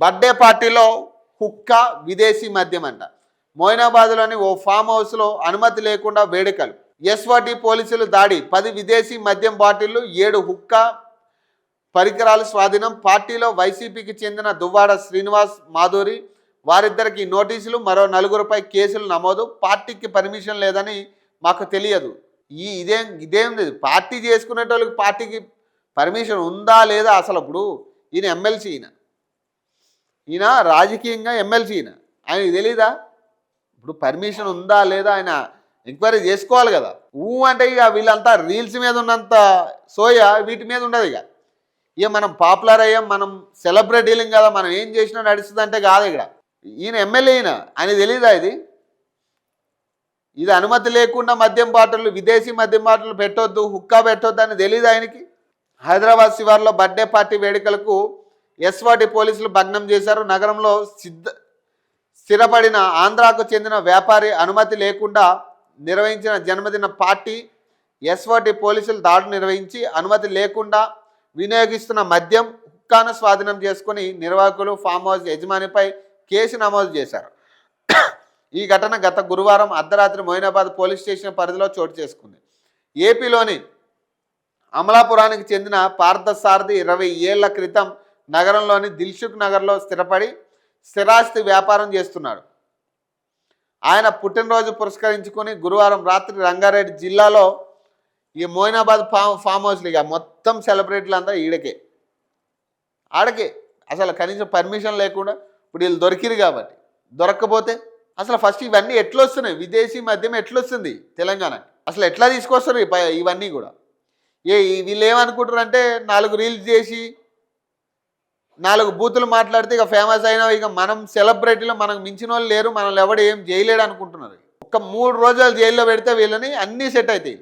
Birthday పార్టీలో హుక్కా విదేశీ మద్యం అంట. మోయినాబాద్లోని ఓ ఫామ్ హౌస్లో అనుమతి లేకుండా వేడుకలు. ఎస్వాటి పోలీసులు దాడి. 10 విదేశీ మద్యం బాటిళ్లు, 7 హుక్కా పరికరాలు స్వాధీనం. పార్టీలో వైసీపీకి చెందిన దువ్వాడ శ్రీనివాస్, మాధురి వారిద్దరికి నోటీసులు. మరో 4గురిపై కేసులు నమోదు. పార్టీకి పర్మిషన్ లేదని మాకు తెలియదు. ఇదేం లేదు. పార్టీ చేసుకునేటోళ్ళకి పార్టీకి పర్మిషన్ ఉందా లేదా? అసలు ఇప్పుడు ఈయన ఎమ్మెల్సీ, ఈయన రాజకీయంగా ఎమ్మెల్సీ, ఆయనకి తెలీదా? ఇప్పుడు పర్మిషన్ ఉందా లేదా ఆయన ఎంక్వైరీ చేసుకోవాలి కదా. అంటే ఇక వీళ్ళంతా రీల్స్ మీద ఉన్నంత సోయ వీటి మీద ఉండదు. ఇక మనం పాపులర్ అయ్యాం, మనం సెలబ్రిటీలం కదా, మనం ఏం చేసినా నడుస్తుంది అంటే కాదు. ఈయన ఎమ్మెల్యే, ఆయన తెలీదా ఇది అనుమతి లేకుండా మద్యం బాటిళ్ళు, విదేశీ మద్యం బాటిళ్ళు పెట్టొద్దు, హుక్కా పెట్టొద్దు అని తెలీదు ఆయనకి. హైదరాబాద్ శివార్లో బర్త్డే పార్టీ వేడుకలకు ఎస్వాటి పోలీసులు భగ్నం చేశారు. నగరంలో స్థిరపడిన ఆంధ్రాకు చెందిన వ్యాపారి అనుమతి లేకుండా నిర్వహించిన జన్మదిన పార్టీ ఎస్వాటి పోలీసులు దాడులు నిర్వహించి అనుమతి లేకుండా వినియోగిస్తున్న మద్యం హుక్కాను స్వాధీనం చేసుకుని నిర్వాహకులు, ఫామ్ హౌస్ యజమానిపై కేసు నమోదు చేశారు. ఈ ఘటన గత గురువారం అర్ధరాత్రి మోయినాబాద్ పోలీస్ స్టేషన్ పరిధిలో చోటు చేసుకుంది. ఏపీలోని అమలాపురానికి చెందిన పార్థసారథి 20 ఏళ్ల క్రితం నగరంలోని దిల్సుఖ్ నగర్లో స్థిరపడి స్థిరాస్తి వ్యాపారం చేస్తున్నాడు. ఆయన పుట్టినరోజు పురస్కరించుకొని గురువారం రాత్రి రంగారెడ్డి జిల్లాలో ఈ మోయినాబాద్ ఫామ్ హౌస్లు ఇక మొత్తం సెలబ్రిటీలు అంతా ఆడకే అసలు కనీసం పర్మిషన్ లేకుండా ఇప్పుడు వీళ్ళు దొరికిరు కాబట్టి. దొరక్కపోతే అసలు ఫస్ట్ ఇవన్నీ ఎట్లొస్తున్నాయి? విదేశీ మద్యం ఎట్లొస్తుంది తెలంగాణ? అసలు ఎట్లా తీసుకొస్తారు ఇవన్నీ కూడా? వీళ్ళు ఏమనుకుంటారు అంటే 4 రీల్స్ చేసి 4 బూతులు మాట్లాడితే ఇక ఫేమస్ అయినా, ఇక మనం సెలబ్రిటీలు, మనకు మించిన వాళ్ళు లేరు, మనల్ని ఎవడు ఏం చేయలేడు అనుకుంటున్నారు. ఒక 3 రోజులు జైల్లో పెడితే వీళ్ళని అన్నీ సెట్ అవుతాయి.